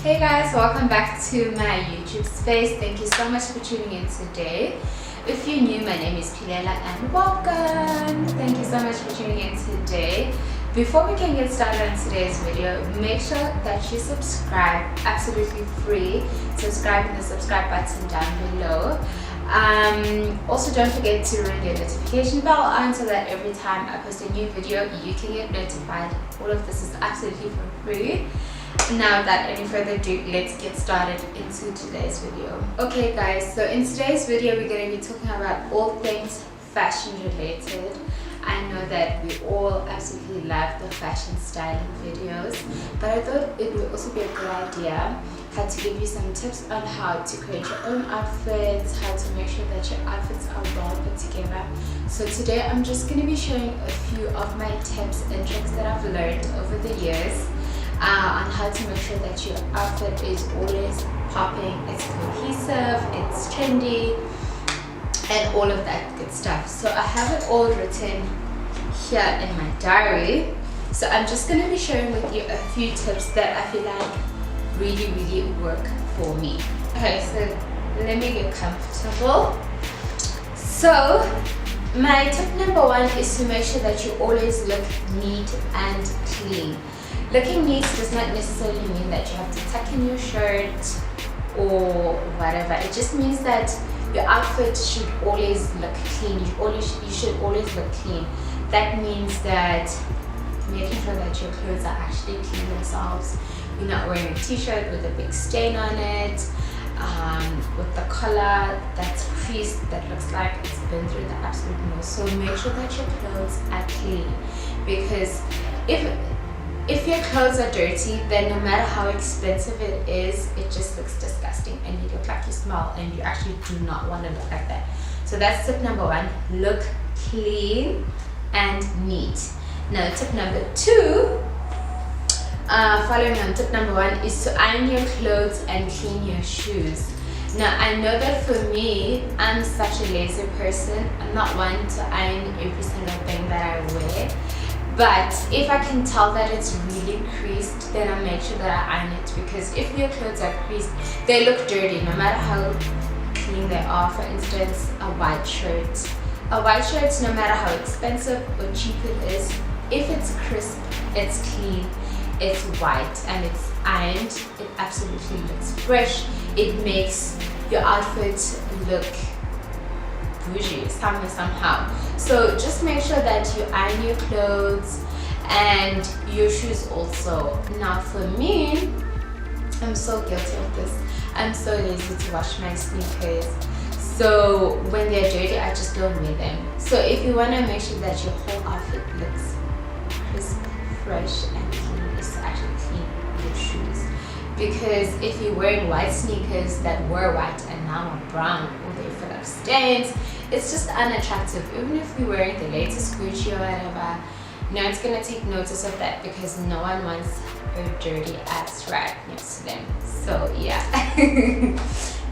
Hey guys, welcome back to my YouTube space. Thank you so much for tuning in today. If you're new, my name is Pilela and welcome. Thank you so much for tuning in today. Before we can get started on today's video, make sure that you subscribe, absolutely free. Subscribe in the subscribe button down below. Also don't forget to ring your notification bell on so that every time I post a new video you can get notified. All of this is absolutely for free. Now without any further ado, let's get started into today's video. Okay guys, so in today's video we're going to be talking about all things fashion related. I know that we all absolutely love the fashion styling videos, but I thought it would also be a good idea how to give you some tips on how to create your own outfits, how to make sure that your outfits are well put together. So today I'm just going to be showing a few of my tips and tricks that I've learned over the years on how to make sure that your outfit is always popping, it's cohesive, it's trendy, and all of that good stuff. So I have it all written here in my diary. So I'm just going to be sharing with you a few tips that I feel like really work for me. Okay, so let me get comfortable. So my tip number one is to make sure that you always look neat and clean. Looking neat does not necessarily mean that you have to tuck in your shirt or whatever. It just means that your outfit should always look clean. You should always look clean. That means that making sure that your clothes are actually clean themselves. You're not wearing a t-shirt with a big stain on it, with the collar that's creased, that looks like it's been through the absolute most. So make sure that your clothes are clean, because if your clothes are dirty, then no matter how expensive it is, it just looks disgusting and you look like you smell, and you actually do not want to look like that. So that's tip number one, look clean and neat. Now tip number two, following on tip number one, is to iron your clothes and clean your shoes. Now I know that for me, I'm such a lazy person. I'm not one to iron every single thing that I wear. But if I can tell that it's really creased, then I make sure that I iron it, because if your clothes are creased, they look dirty no matter how clean they are. For instance, a white shirt. A white shirt, no matter how expensive or cheap it is, if it's crisp, it's clean, it's white, and it's ironed, it absolutely looks fresh. It makes your outfit look bougie somehow. So just make sure that you iron your clothes and your shoes also. Now for me, I'm so guilty of this. I'm so lazy to wash my sneakers. So when they're dirty, I just don't wear them. So if you want to make sure that your whole outfit looks crisp, fresh and clean, is to actually clean your shoes. Because if you're wearing white sneakers that were white and now are brown, or they fill up stains, it's just unattractive. Even if you're wearing the latest Gucci or whatever, no one's gonna take notice of that, because no one wants a dirty ass right next to them. So yeah.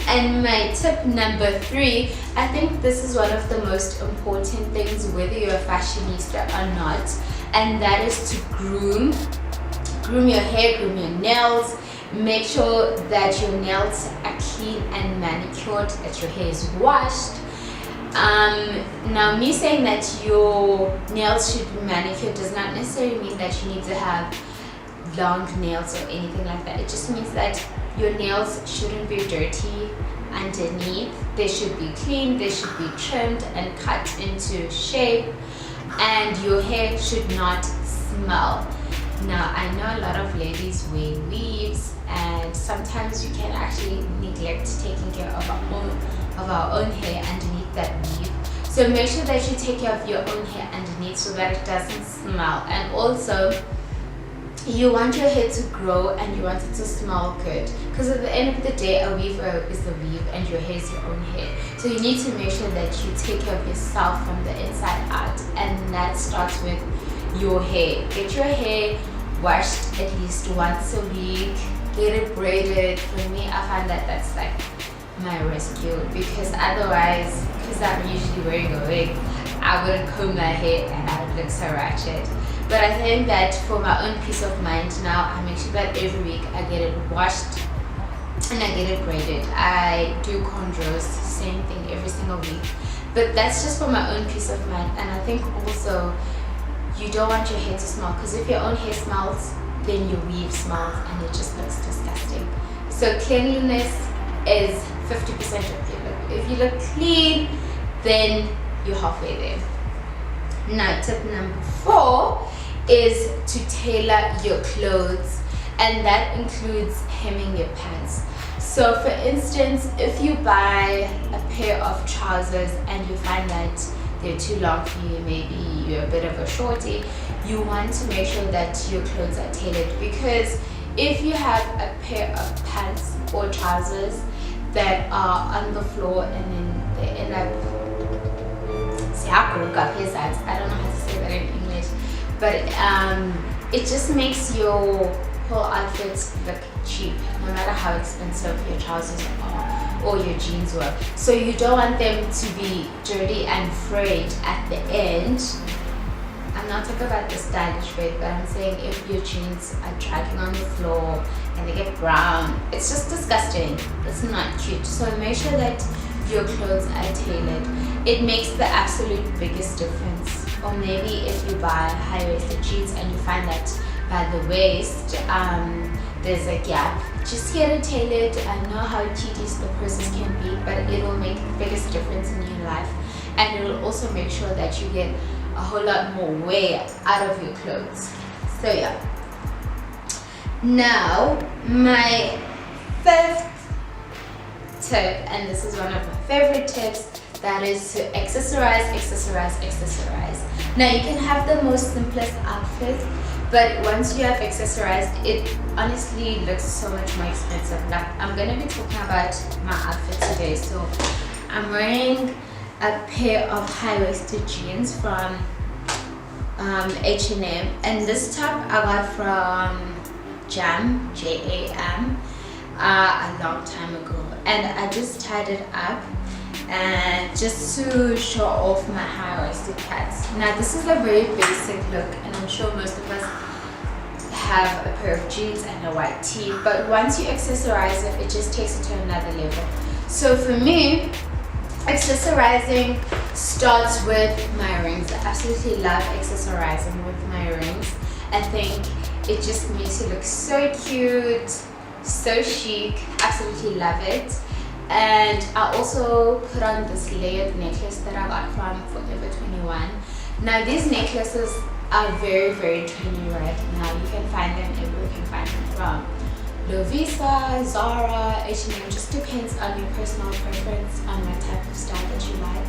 And my tip number three, I think this is one of the most important things whether you're a fashionista or not, and that is to groom your hair, groom your nails. Make sure that your nails are clean and manicured, that your hair is washed. Now me saying that your nails should be manicured does not necessarily mean that you need to have long nails or anything like that. It just means that your nails shouldn't be dirty underneath. They should be clean, they should be trimmed and cut into shape, and your hair should not smell. Now I know a lot of ladies wear weaves, and sometimes you can actually neglect taking care of our own hair underneath that weave. So make sure that you take care of your own hair underneath so that it doesn't smell. And also, you want your hair to grow and you want it to smell good, because at the end of the day, a weave is a weave and your hair is your own hair. So you need to make sure that you take care of yourself from the inside out, and that starts with your hair. Get your hair washed at least once a week, get it braided. For me, I find that that's like my rescue, because otherwise, because I'm usually wearing a wig, I wouldn't comb my hair and I would look so ratchet. But I think that for my own peace of mind now, I make sure that every week I get it washed and I get it graded. I do cornrows, same thing every single week. But that's just for my own peace of mind. And I think also you don't want your hair to smell, because if your own hair smells, then your weave smells and it just looks disgusting. So cleanliness is 50% of your look. If you look clean, then you're halfway there. Now, tip number 4 is to tailor your clothes, and that includes hemming your pants. So for instance, if you buy a pair of trousers and you find that they're too long for you, maybe you're a bit of a shorty, you want to make sure that your clothes are tailored, because if you have a pair of pants or trousers that are on the floor and then they end up, I don't know how to say that in English, but it just makes your whole outfit look cheap, no matter how expensive your trousers are or your jeans were. So you don't want them to be dirty and frayed at the end. I'm not talking about the stylish frayed, but I'm saying if your jeans are dragging on the floor and they get brown, it's just disgusting. It's not cute. So make sure that your clothes are tailored. It makes the absolute biggest difference. Or maybe if you buy high-waisted jeans and you find that by the waist there's a gap, just get it tailored. I know how tedious the process can be, but it will make the biggest difference in your life, and it will also make sure that you get a whole lot more wear out of your clothes. So yeah. Now my 5th tip, and this is one of my favorite tips, that is to accessorize. Now you can have the most simplest outfit, but once you have accessorized, it honestly looks so much more expensive. Like, I'm gonna be talking about my outfit today. So I'm wearing a pair of high-waisted jeans from H&M, and this top I got from Jam, J-A-M, a long time ago, and I just tied it up and just to show off my high-waisted pants. Now this is a very basic look, and I'm sure most of us have a pair of jeans and a white tee, but once you accessorize it, it just takes it to another level. So for me, accessorizing starts with my rings. I absolutely love accessorizing with my rings. I think it just makes you look so cute, so chic. Absolutely love it. And I also put on this layered necklace that I got from Forever 21. Now these necklaces are very, very trendy right now. You can find them everywhere. You can find them from Lovisa, Zara, H&M. Just depends on your personal preference on what type of style that you like.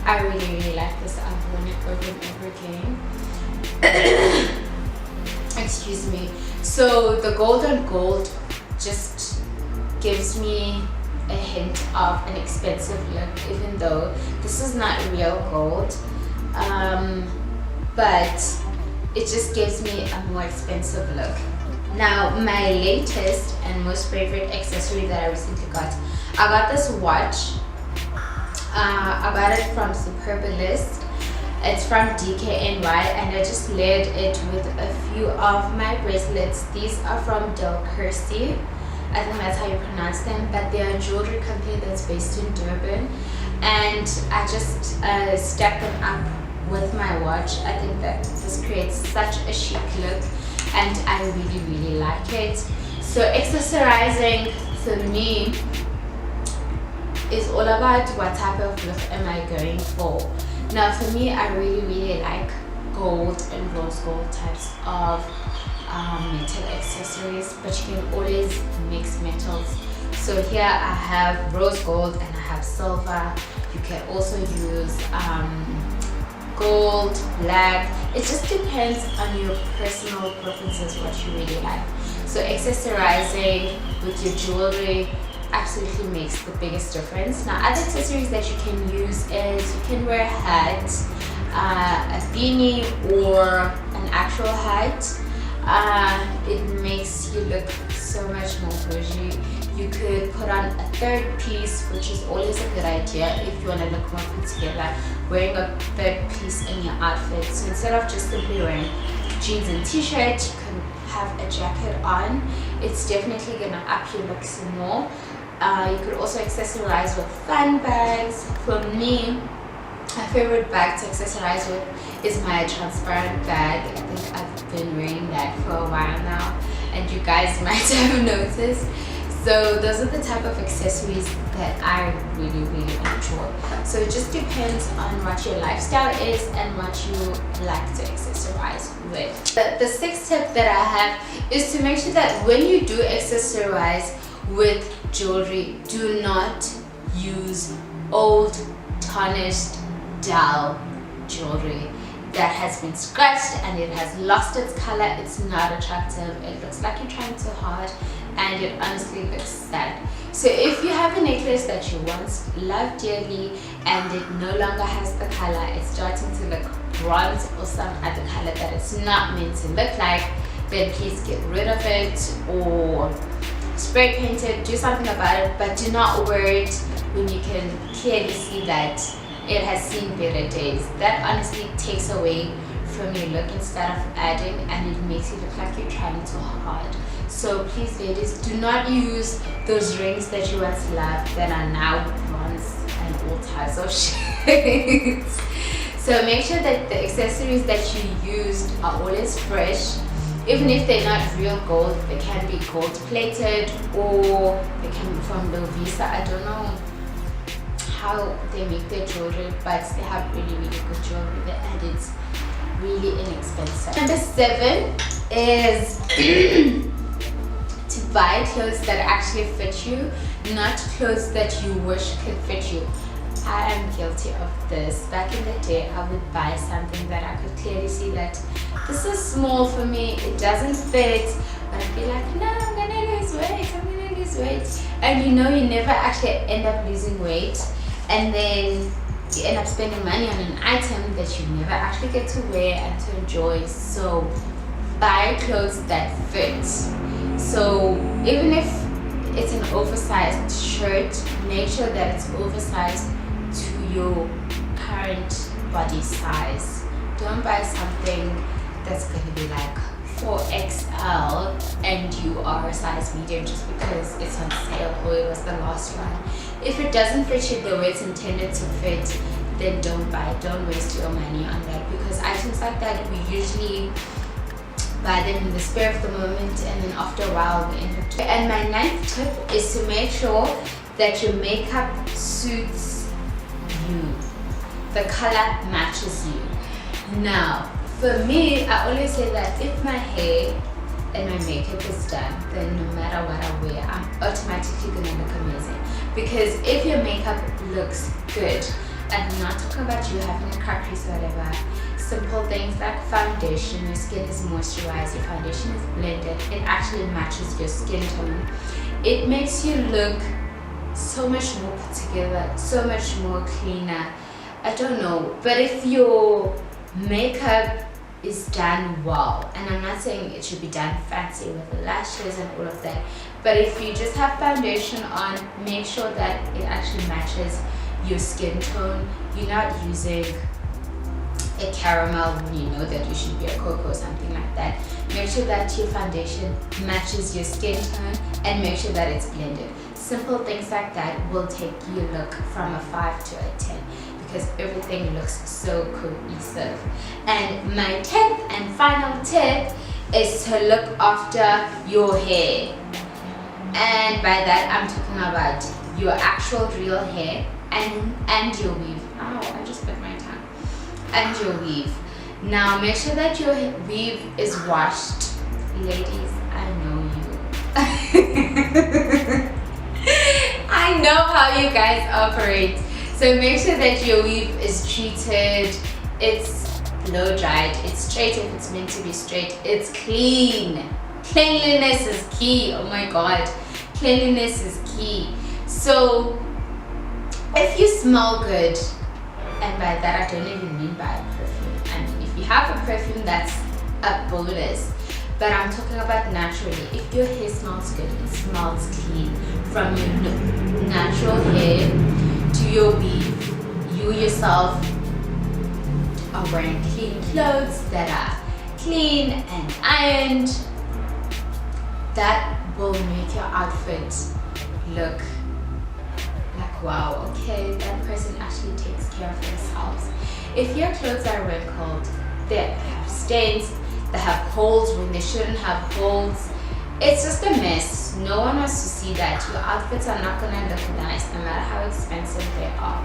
I really, really like this. I've worn it over and over again. Excuse me. So the gold on gold just gives me a hint of an expensive look, even though this is not real gold, but it just gives me a more expensive look. Now my latest and most favorite accessory that I recently got, I got this watch. I got it from Superbalist. It's from DKNY, and I just layered it with a few of my bracelets. These are from Del Kersey. I think that's how you pronounce them, but they're a jewelry company that's based in Durban, and I just stacked them up with my watch. I think that this creates such a chic look, and I really, really like it. So accessorizing for me is all about what type of look am I going for. Now for me, I really, really like gold and rose gold types of metal accessories, but you can always mix metals. So here I have rose gold and I have silver. You can also use gold, black. It just depends on your personal preferences, what you really like. So accessorizing with your jewelry absolutely makes the biggest difference. Now other accessories that you can use is you can wear a hat, a beanie, or an actual hat. It makes you look so much more bougie. You could put on a third piece, which is always a good idea if you want to look more put together, wearing a third piece in your outfit. So instead of just simply wearing jeans and t-shirt. You can have a jacket on. It's definitely gonna up your look some more. You could also accessorize with fun bags. For me, my favorite bag to accessorize with is my transparent bag. I think I've been wearing that for a while now, and you guys might have noticed. So those are the type of accessories that I really enjoy. So it just depends on what your lifestyle is and what you like to accessorize with. The sixth tip that I have is to make sure that when you do accessorize with jewelry, do not use old, tarnished, dull jewelry that has been scratched and it has lost its color. It's not attractive. It looks like you're trying too hard, and it honestly looks sad. So if you have a necklace that you once loved dearly and it no longer has the color, it's starting to look bronze or some other color that it's not meant to look like, then please get rid of it or spray paint it, do something about it, but do not wear it when you can clearly see that it has seen better days. That honestly takes away from your look instead of adding, and it makes you look like you're trying too hard. So please ladies, do not use those rings that you once loved that are now bronze and all types of shades. So make sure that the accessories that you used are always fresh. Even if they're not real gold, they can be gold plated or they can be from Lovisa. I don't know how they make their jewelry, but they have really good jewelry there, and it's really inexpensive. Number 7 is to buy clothes that actually fit you, not clothes that you wish could fit you. I am guilty of this. Back in the day, I would buy something that I could clearly see that this is small for me, it doesn't fit, but I'd be like, no, I'm gonna lose weight, and you never actually end up losing weight, and then you end up spending money on an item that you never actually get to wear and to enjoy. So buy clothes that fit. So even if it's an oversized shirt, make sure that it's oversized to your current body size. Don't buy something that's going to be like 4XL and you are a size medium just because it's on sale or it was the last one. If it doesn't fit you the way it's intended to fit, then don't buy it. Don't waste your money on that, because items like that, we usually buy them in the spur of the moment, and then after a while we end up. And my 9th tip is to make sure that your makeup suits you. The color matches you. Now, for me, I always say that if my hair and my makeup is done, then no matter what I wear, I'm automatically gonna look amazing. Because if your makeup looks good, and I'm not talking about you having a crack crease or whatever, simple things like foundation, your skin is moisturized, your foundation is blended, it actually matches your skin tone. It makes you look so much more put together, so much more cleaner. I don't know, but if your makeup is done well, and I'm not saying it should be done fancy with the lashes and all of that, but if you just have foundation on, make sure that it actually matches your skin tone. You're not using a caramel when you know that you should be a cocoa or something like that. Make sure that your foundation matches your skin tone and make sure that it's blended. Simple things like that will take your look from a 5 to a 10, because everything looks so cohesive. And my 10th and final tip is to look after your hair. And by that I'm talking about your actual real hair and your weave. Ow, I just bit my tongue. And your weave. Now make sure that your weave is washed. Ladies, I know you. I know how you guys operate. So make sure that your weave is treated, it's blow dried, it's straight if it's meant to be straight, it's clean. Cleanliness is key. Oh my god, cleanliness is key. So if you smell good, and by that I don't even mean by a perfume, and if you have a perfume, that's a bonus, but I'm talking about naturally. If your hair smells good, it smells clean, from your natural hair to your weave, you yourself are wearing clean clothes that are clean and ironed, that will make your outfit look like wow, okay, that person actually takes care of themselves. If your clothes are wrinkled, they have stains, they have holes when they shouldn't have holes, it's just a mess. No one wants to see that. Your outfits are not gonna look nice no matter how expensive they are.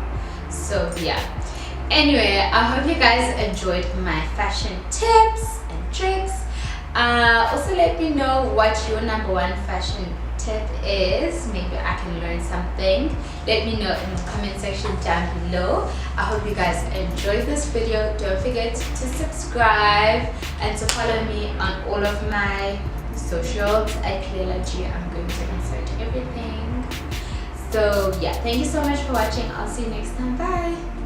So yeah, anyway, I hope you guys enjoyed my fashion tips and tricks. Also let me know what your number one fashion tip is. Maybe I can learn something. Let me know in the comment section down below. I hope you guys enjoyed this video. Don't forget to subscribe and to follow me on all of my socials at Pilela G. I'm going to insert everything. So yeah, thank you so much for watching. I'll see you next time. Bye.